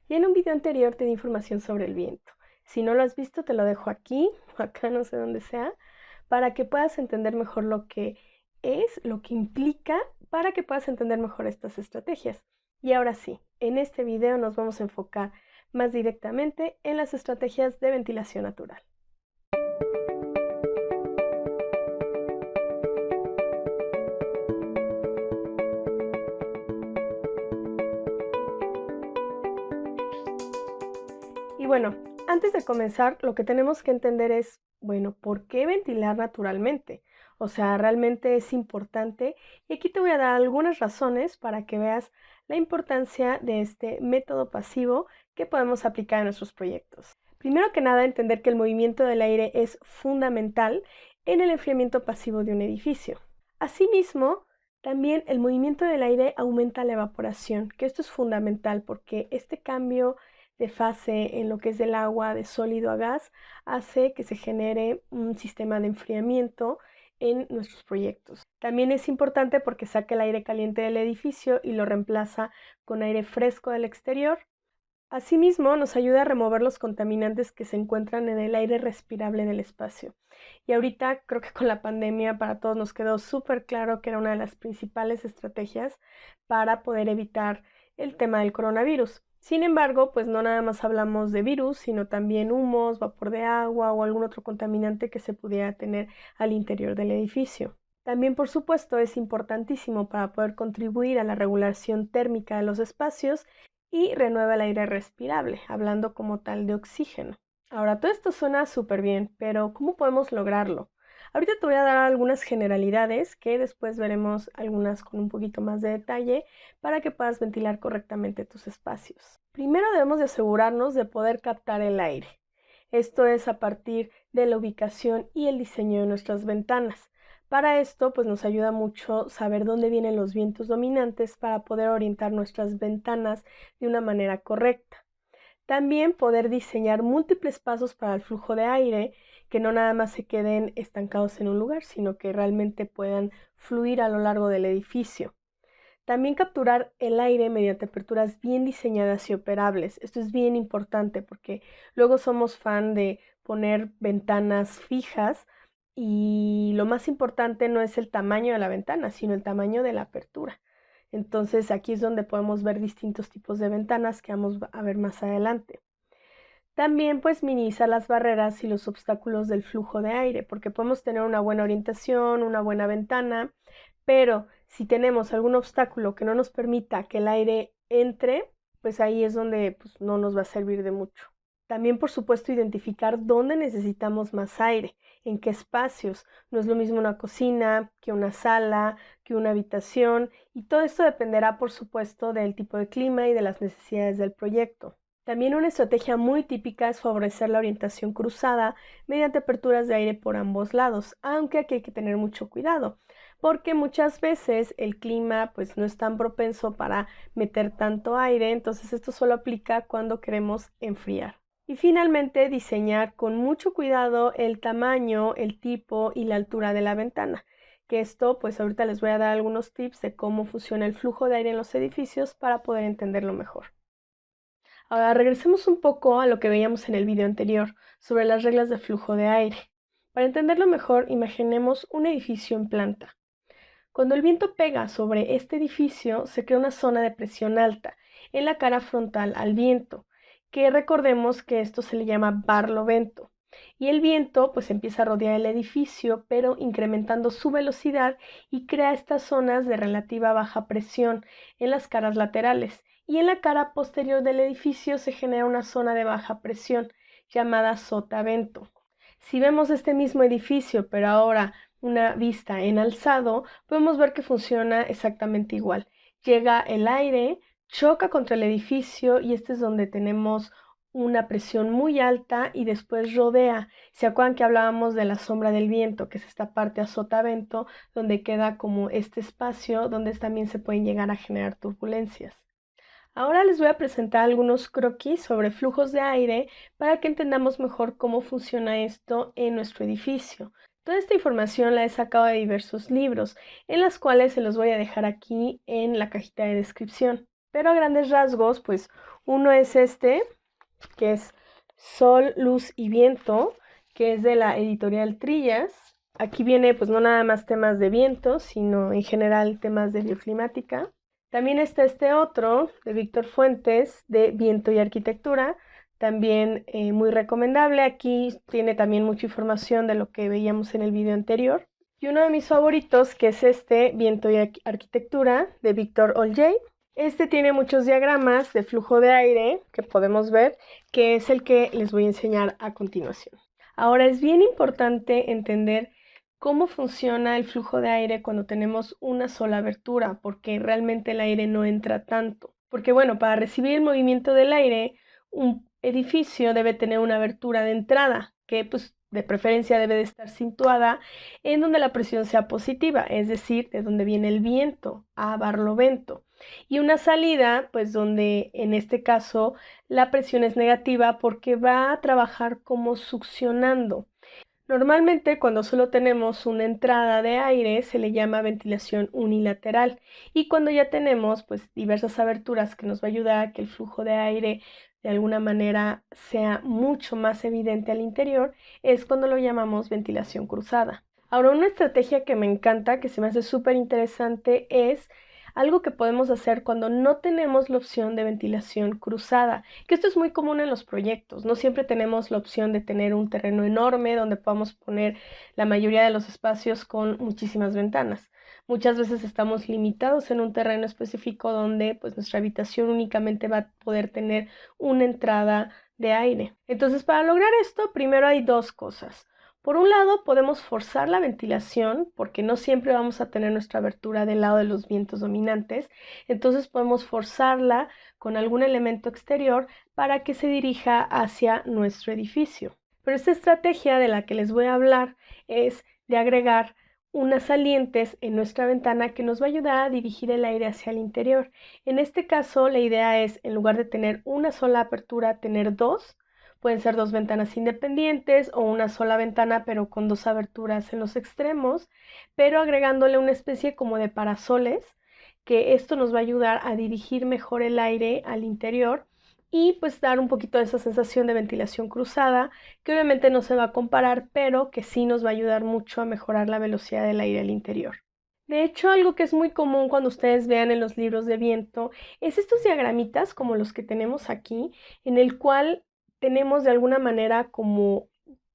Y en un video anterior te di información sobre el viento. Si no lo has visto, te lo dejo aquí, o acá, no sé dónde sea, para que puedas entender mejor lo que es, lo que implica, para que puedas entender mejor estas estrategias. Y ahora sí, en este video nos vamos a enfocar más directamente en las estrategias de ventilación natural. Y bueno, antes de comenzar, lo que tenemos que entender es, bueno, ¿por qué ventilar naturalmente? O sea, realmente es importante y aquí te voy a dar algunas razones para que veas la importancia de este método pasivo que podemos aplicar en nuestros proyectos. Primero que nada, entender que el movimiento del aire es fundamental en el enfriamiento pasivo de un edificio. Asimismo, también el movimiento del aire aumenta la evaporación, que esto es fundamental porque este cambio de fase en lo que es del agua de sólido a gas hace que se genere un sistema de enfriamiento en nuestros proyectos. También es importante porque saca el aire caliente del edificio y lo reemplaza con aire fresco del exterior. Asimismo, nos ayuda a remover los contaminantes que se encuentran en el aire respirable del espacio. Y ahorita creo que con la pandemia para todos nos quedó súper claro que era una de las principales estrategias para poder evitar el tema del coronavirus. Sin embargo, pues no nada más hablamos de virus, sino también humos, vapor de agua o algún otro contaminante que se pudiera tener al interior del edificio. También, por supuesto, es importantísimo para poder contribuir a la regulación térmica de los espacios y renueva el aire respirable, hablando como tal de oxígeno. Ahora, todo esto suena súper bien, pero ¿cómo podemos lograrlo? Ahorita te voy a dar algunas generalidades que después veremos algunas con un poquito más de detalle para que puedas ventilar correctamente tus espacios. Primero debemos de asegurarnos de poder captar el aire. Esto es a partir de la ubicación y el diseño de nuestras ventanas. Para esto, pues nos ayuda mucho saber dónde vienen los vientos dominantes para poder orientar nuestras ventanas de una manera correcta. También poder diseñar múltiples pasos para el flujo de aire que no nada más se queden estancados en un lugar, sino que realmente puedan fluir a lo largo del edificio. También capturar el aire mediante aperturas bien diseñadas y operables. Esto es bien importante porque luego somos fan de poner ventanas fijas y lo más importante no es el tamaño de la ventana, sino el tamaño de la apertura. Entonces aquí es donde podemos ver distintos tipos de ventanas que vamos a ver más adelante. También pues minimizar las barreras y los obstáculos del flujo de aire, porque podemos tener una buena orientación, una buena ventana, pero si tenemos algún obstáculo que no nos permita que el aire entre, pues ahí es donde pues, no nos va a servir de mucho. También, por supuesto, identificar dónde necesitamos más aire, en qué espacios. No es lo mismo una cocina que una sala, que una habitación, y todo esto dependerá, por supuesto, del tipo de clima y de las necesidades del proyecto. También una estrategia muy típica es favorecer la orientación cruzada mediante aperturas de aire por ambos lados, aunque aquí hay que tener mucho cuidado, porque muchas veces el clima pues no es tan propenso para meter tanto aire, entonces esto solo aplica cuando queremos enfriar. Y finalmente diseñar con mucho cuidado el tamaño, el tipo y la altura de la ventana, que esto pues ahorita les voy a dar algunos tips de cómo funciona el flujo de aire en los edificios para poder entenderlo mejor. Ahora regresemos un poco a lo que veíamos en el video anterior sobre las reglas de flujo de aire. Para entenderlo mejor, imaginemos un edificio en planta. Cuando el viento pega sobre este edificio, se crea una zona de presión alta en la cara frontal al viento, que recordemos que esto se le llama barlovento. Y el viento pues empieza a rodear el edificio, pero incrementando su velocidad y crea estas zonas de relativa baja presión en las caras laterales. Y en la cara posterior del edificio se genera una zona de baja presión llamada sotavento. Si vemos este mismo edificio, pero ahora una vista en alzado, podemos ver que funciona exactamente igual. Llega el aire, choca contra el edificio y este es donde tenemos una presión muy alta y después rodea. ¿Se acuerdan que hablábamos de la sombra del viento, que es esta parte a sotavento, donde queda como este espacio donde también se pueden llegar a generar turbulencias? Ahora les voy a presentar algunos croquis sobre flujos de aire para que entendamos mejor cómo funciona esto en nuestro edificio. Toda esta información la he sacado de diversos libros, en las cuales se los voy a dejar aquí en la cajita de descripción. Pero a grandes rasgos, pues Uno es este, que es Sol, Luz y Viento, que es de la editorial Trillas. Aquí viene pues no nada más temas de viento, sino en general temas de bioclimática. También está este otro de Víctor Fuentes de Viento y Arquitectura, también muy recomendable. Aquí tiene también mucha información de lo que veíamos en el video anterior. Y uno de mis favoritos, que es este Viento y Arquitectura de Víctor Oljay. Este tiene muchos diagramas de flujo de aire que podemos ver, que es el que les voy a enseñar a continuación. Ahora es bien importante entender cómo funciona el flujo de aire cuando tenemos una sola abertura, porque realmente el aire no entra tanto. Porque bueno, para recibir el movimiento del aire, un edificio debe tener una abertura de entrada, que pues de preferencia debe de estar situada en donde la presión sea positiva, es decir, de donde viene el viento, a barlovento. Y una salida, pues donde en este caso la presión es negativa porque va a trabajar como succionando. Normalmente cuando solo tenemos una entrada de aire se le llama ventilación unilateral y cuando ya tenemos pues diversas aberturas que nos va a ayudar a que el flujo de aire de alguna manera sea mucho más evidente al interior es cuando lo llamamos ventilación cruzada. Ahora una estrategia que me encanta, que se me hace súper interesante es algo que podemos hacer cuando no tenemos la opción de ventilación cruzada, que esto es muy común en los proyectos. No siempre tenemos la opción de tener un terreno enorme donde podamos poner la mayoría de los espacios con muchísimas ventanas. Muchas veces estamos limitados en un terreno específico donde pues nuestra habitación únicamente va a poder tener una entrada de aire. Entonces, para lograr esto, primero hay dos cosas. Por un lado, podemos forzar la ventilación porque no siempre vamos a tener nuestra abertura del lado de los vientos dominantes, entonces podemos forzarla con algún elemento exterior para que se dirija hacia nuestro edificio. Pero esta estrategia de la que les voy a hablar es de agregar unas salientes en nuestra ventana que nos va a ayudar a dirigir el aire hacia el interior. En este caso, la idea es, en lugar de tener una sola apertura, tener dos. Pueden ser dos ventanas independientes o una sola ventana pero con dos aberturas en los extremos, pero agregándole una especie como de parasoles, que esto nos va a ayudar a dirigir mejor el aire al interior y pues dar un poquito de esa sensación de ventilación cruzada, que obviamente no se va a comparar, pero que sí nos va a ayudar mucho a mejorar la velocidad del aire al interior. De hecho, algo que es muy común cuando ustedes vean en los libros de viento es estos diagramitas como los que tenemos aquí, en el cual tenemos de alguna manera como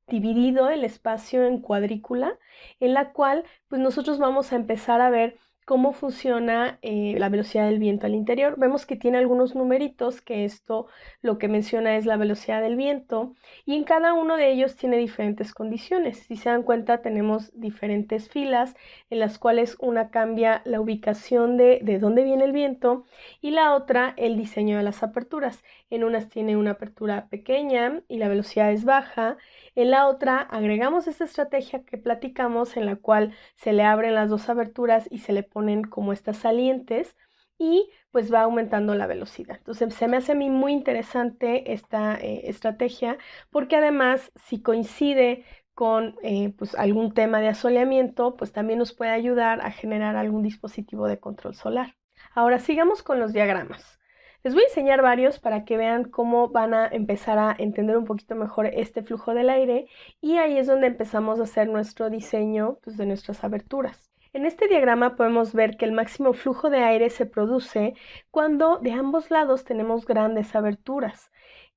dividido el espacio en cuadrícula, en la cual pues nosotros vamos a empezar a ver cómo funciona la velocidad del viento al interior. Vemos que tiene algunos numeritos, que esto lo que menciona es la velocidad del viento, y en cada uno de ellos tiene diferentes condiciones. Si se dan cuenta, tenemos diferentes filas en las cuales una cambia la ubicación de dónde viene el viento y la otra el diseño de las aperturas. En unas tiene una apertura pequeña y la velocidad es baja. En la otra agregamos esta estrategia que platicamos en la cual se le abren las dos aberturas y se le ponen como estas salientes y pues va aumentando la velocidad. Entonces se me hace a mí muy interesante esta estrategia porque además si coincide con pues algún tema de asoleamiento, pues también nos puede ayudar a generar algún dispositivo de control solar. Ahora sigamos con los diagramas. Les voy a enseñar varios para que vean cómo van a empezar a entender un poquito mejor este flujo del aire y ahí es donde empezamos a hacer nuestro diseño pues, de nuestras aberturas. En este diagrama podemos ver que el máximo flujo de aire se produce cuando de ambos lados tenemos grandes aberturas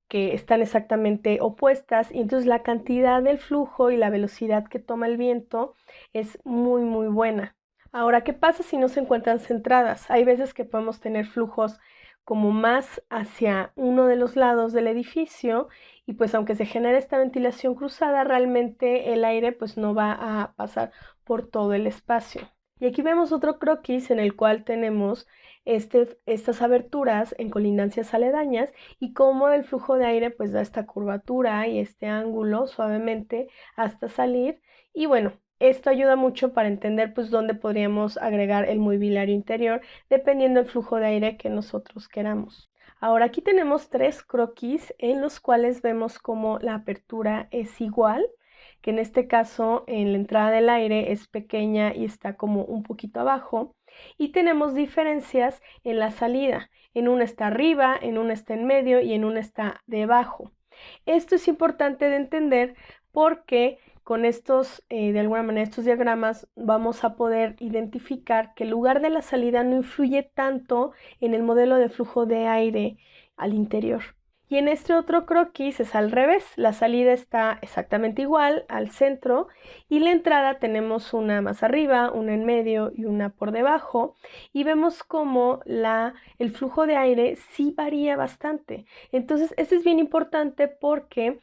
que están exactamente opuestas y entonces la cantidad del flujo y la velocidad que toma el viento es muy buena. Ahora, ¿qué pasa si no se encuentran centradas? Hay veces que podemos tener flujos como más hacia uno de los lados del edificio y pues aunque se genere esta ventilación cruzada, realmente el aire pues no va a pasar por todo el espacio. Y aquí vemos otro croquis en el cual tenemos estas aberturas en colindancias aledañas y cómo el flujo de aire pues da esta curvatura y este ángulo suavemente hasta salir y bueno, esto ayuda mucho para entender pues dónde podríamos agregar el mobiliario interior dependiendo del flujo de aire que nosotros queramos. Ahora aquí tenemos tres croquis en los cuales vemos cómo la apertura es igual, que en este caso en la entrada del aire es pequeña y está como un poquito abajo Y tenemos diferencias en la salida. En una está arriba, en una está en medio y en una está debajo. Esto es importante de entender porque con estos, de alguna manera, estos diagramas vamos a poder identificar que el lugar de la salida no influye tanto en el modelo de flujo de aire al interior. Y en este otro croquis es al revés, la salida está exactamente igual al centro y la entrada tenemos una más arriba, una en medio y una por debajo y vemos como el flujo de aire sí varía bastante. Entonces, esto es bien importante porque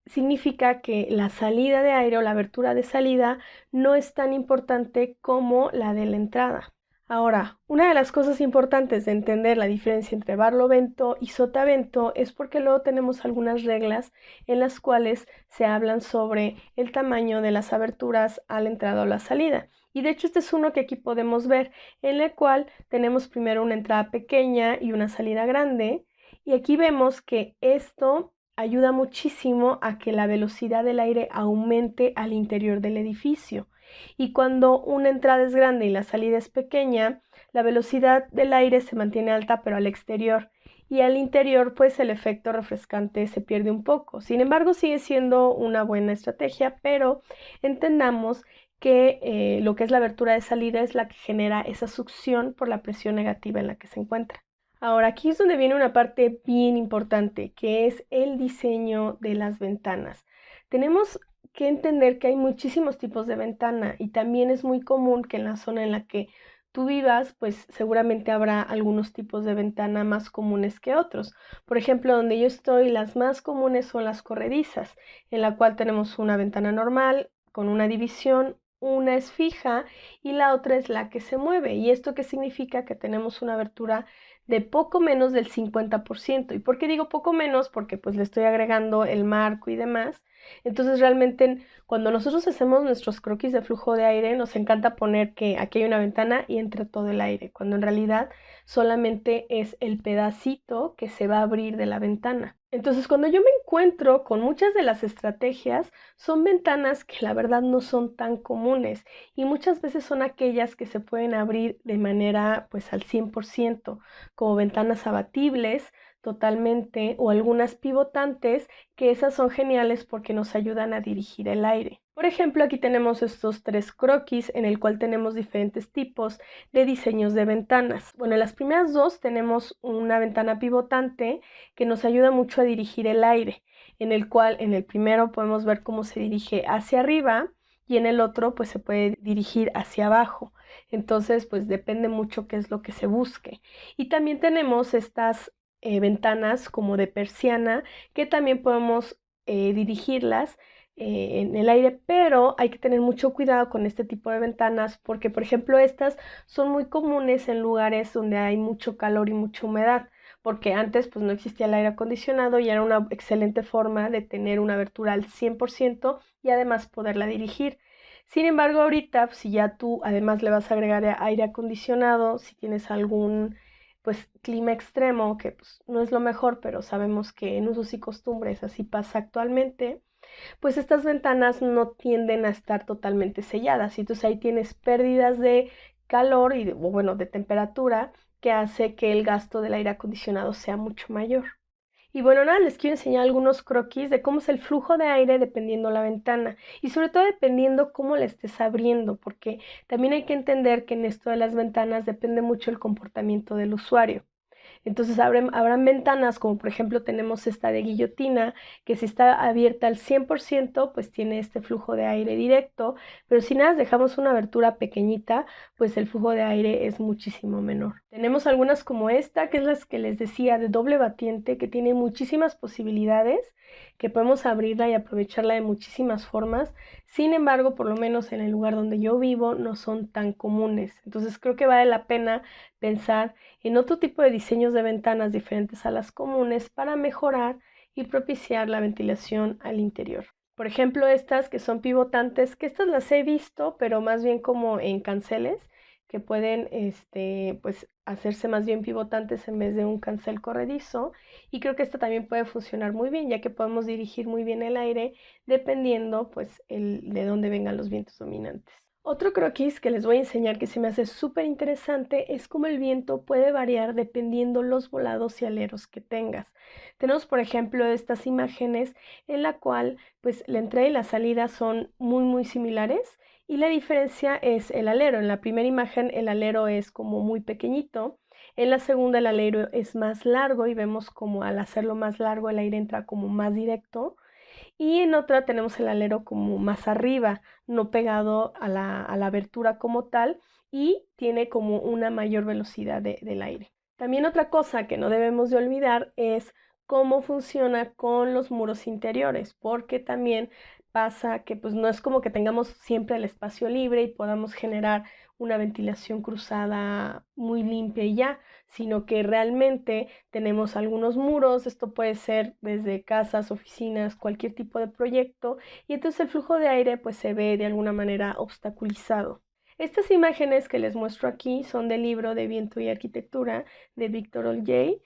significa que la salida de aire o la abertura de salida no es tan importante como la de la entrada. Ahora, una de las cosas importantes de entender la diferencia entre barlovento y sotavento es porque luego tenemos algunas reglas en las cuales se hablan sobre el tamaño de las aberturas a la entrada o la salida. Y de hecho este es uno que aquí podemos ver, en el cual tenemos primero una entrada pequeña y una salida grande. Y aquí vemos que esto ayuda muchísimo a que la velocidad del aire aumente al interior del edificio. Y cuando una entrada es grande y la salida es pequeña, la velocidad del aire se mantiene alta pero al exterior. Y al interior, pues el efecto refrescante se pierde un poco. Sin embargo, sigue siendo una buena estrategia, pero entendamos que lo que es la abertura de salida es la que genera esa succión por la presión negativa en la que se encuentra. Ahora, aquí es donde viene una parte bien importante, que es el diseño de las ventanas. Tenemos que entender que hay muchísimos tipos de ventana y también es muy común que en la zona en la que tú vivas, pues seguramente habrá algunos tipos de ventana más comunes que otros. Por ejemplo, donde yo estoy, las más comunes son las corredizas, en la cual tenemos una ventana normal con una división. Una es fija y la otra es la que se mueve. ¿Y esto qué significa? Que tenemos una abertura de poco menos del 50%. ¿Y por qué digo poco menos? Porque pues le estoy agregando el marco y demás. Entonces realmente cuando nosotros hacemos nuestros croquis de flujo de aire nos encanta poner que aquí hay una ventana y entra todo el aire, cuando en realidad solamente es el pedacito que se va a abrir de la ventana. Entonces cuando yo me encuentro con muchas de las estrategias son ventanas que la verdad no son tan comunes y muchas veces son aquellas que se pueden abrir de manera pues al 100%, como ventanas abatibles totalmente o algunas pivotantes, que esas son geniales porque nos ayudan a dirigir el aire. Por ejemplo, aquí tenemos estos tres croquis en el cual tenemos diferentes tipos de diseños de ventanas. Bueno, en las primeras dos tenemos una ventana pivotante que nos ayuda mucho a dirigir el aire, en el cual en el primero podemos ver cómo se dirige hacia arriba y en el otro pues se puede dirigir hacia abajo. Entonces pues depende mucho qué es lo que se busque. Y también tenemos estas ventanas como de persiana que también podemos dirigirlas en el aire, pero hay que tener mucho cuidado con este tipo de ventanas porque, por ejemplo, estas son muy comunes en lugares donde hay mucho calor y mucha humedad, porque antes pues no existía el aire acondicionado y era una excelente forma de tener una abertura al 100% y además poderla dirigir. Sin embargo, ahorita, si ya tú además le vas a agregar aire acondicionado, si tienes algún pues clima extremo, que pues, no es lo mejor, pero sabemos que en usos y costumbres así pasa actualmente, pues estas ventanas no tienden a estar totalmente selladas y entonces ahí tienes pérdidas de calor y o bueno, de temperatura que hace que el gasto del aire acondicionado sea mucho mayor. Y bueno, nada, les quiero enseñar algunos croquis de cómo es el flujo de aire dependiendo la ventana y sobre todo dependiendo cómo la estés abriendo, porque también hay que entender que en esto de las ventanas depende mucho el comportamiento del usuario. Entonces habrán ventanas como por ejemplo tenemos esta de guillotina que si está abierta al 100% pues tiene este flujo de aire directo, pero si nada dejamos una abertura pequeñita pues el flujo de aire es muchísimo menor. Tenemos algunas como esta que es las que les decía de doble batiente que tiene muchísimas posibilidades, que podemos abrirla y aprovecharla de muchísimas formas. Sin embargo, por lo menos en el lugar donde yo vivo no son tan comunes. Entonces creo que vale la pena pensar en otro tipo de diseños de ventanas diferentes a las comunes para mejorar y propiciar la ventilación al interior. Por ejemplo, estas que son pivotantes, que estas las he visto, pero más bien como en canceles, que pueden pues, hacerse más bien pivotantes en vez de un cancel corredizo. Y creo que esta también puede funcionar muy bien, ya que podemos dirigir muy bien el aire dependiendo pues, de dónde vengan los vientos dominantes. Otro croquis que les voy a enseñar que se me hace súper interesante es cómo el viento puede variar dependiendo los volados y aleros que tengas. Tenemos, por ejemplo, estas imágenes en la cual pues la entrada y la salida son muy similares y la diferencia es el alero. En la primera imagen el alero es como muy pequeñito, en la segunda el alero es más largo y vemos como al hacerlo más largo el aire entra como más directo y en otra tenemos el alero como más arriba, no pegado a la abertura como tal y tiene como una mayor velocidad del aire. También otra cosa que no debemos de olvidar es cómo funciona con los muros interiores, porque también pasa que pues no es como que tengamos siempre el espacio libre y podamos generar una ventilación cruzada muy limpia y ya, sino que realmente tenemos algunos muros, esto puede ser desde casas, oficinas, cualquier tipo de proyecto, y entonces el flujo de aire pues se ve de alguna manera obstaculizado. Estas imágenes que les muestro aquí son del libro de Viento y Arquitectura de Victor Oljay.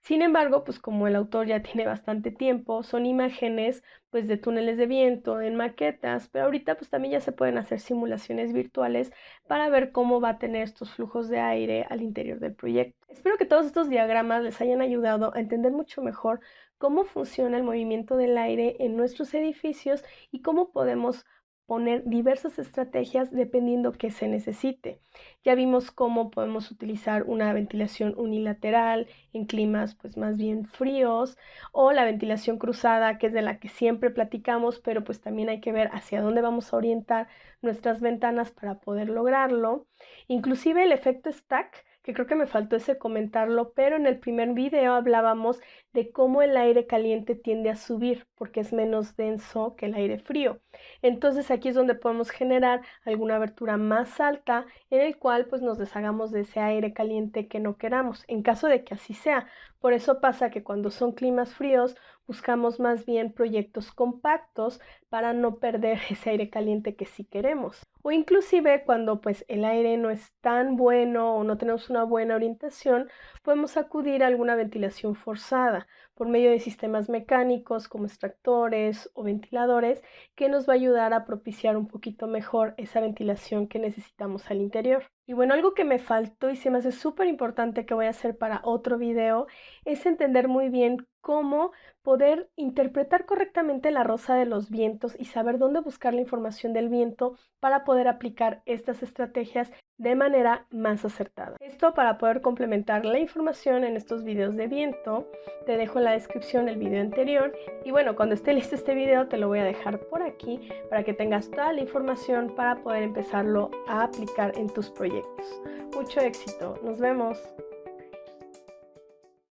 Sin embargo, pues como el autor ya tiene bastante tiempo, son imágenes pues de túneles de viento en maquetas, pero ahorita pues también ya se pueden hacer simulaciones virtuales para ver cómo va a tener estos flujos de aire al interior del proyecto. Espero que todos estos diagramas les hayan ayudado a entender mucho mejor cómo funciona el movimiento del aire en nuestros edificios y cómo podemos poner diversas estrategias dependiendo que se necesite. Ya vimos cómo podemos utilizar una ventilación unilateral en climas pues más bien fríos o la ventilación cruzada, que es de la que siempre platicamos, pero pues también hay que ver hacia dónde vamos a orientar nuestras ventanas para poder lograrlo. Inclusive el efecto stack, que creo que me faltó ese comentarlo, pero en el primer video hablábamos de cómo el aire caliente tiende a subir porque es menos denso que el aire frío. Entonces aquí es donde podemos generar alguna abertura más alta en el cual pues nos deshagamos de ese aire caliente que no queramos, en caso de que así sea. Por eso pasa que cuando son climas fríos buscamos más bien proyectos compactos para no perder ese aire caliente que sí queremos. O inclusive cuando pues el aire no es tan bueno o no tenemos una buena orientación, podemos acudir a alguna ventilación forzada por medio de sistemas mecánicos como extractores o ventiladores que nos va a ayudar a propiciar un poquito mejor esa ventilación que necesitamos al interior. Y bueno, algo que me faltó y se me hace súper importante que voy a hacer para otro video es entender muy bien cómo poder interpretar correctamente la rosa de los vientos y saber dónde buscar la información del viento para poder aplicar estas estrategias de manera más acertada. Esto para poder complementar la información en estos videos de viento, te dejo en la descripción el video anterior y bueno, cuando esté listo este video te lo voy a dejar por aquí para que tengas toda la información para poder empezarlo a aplicar en tus proyectos. Mucho éxito, nos vemos.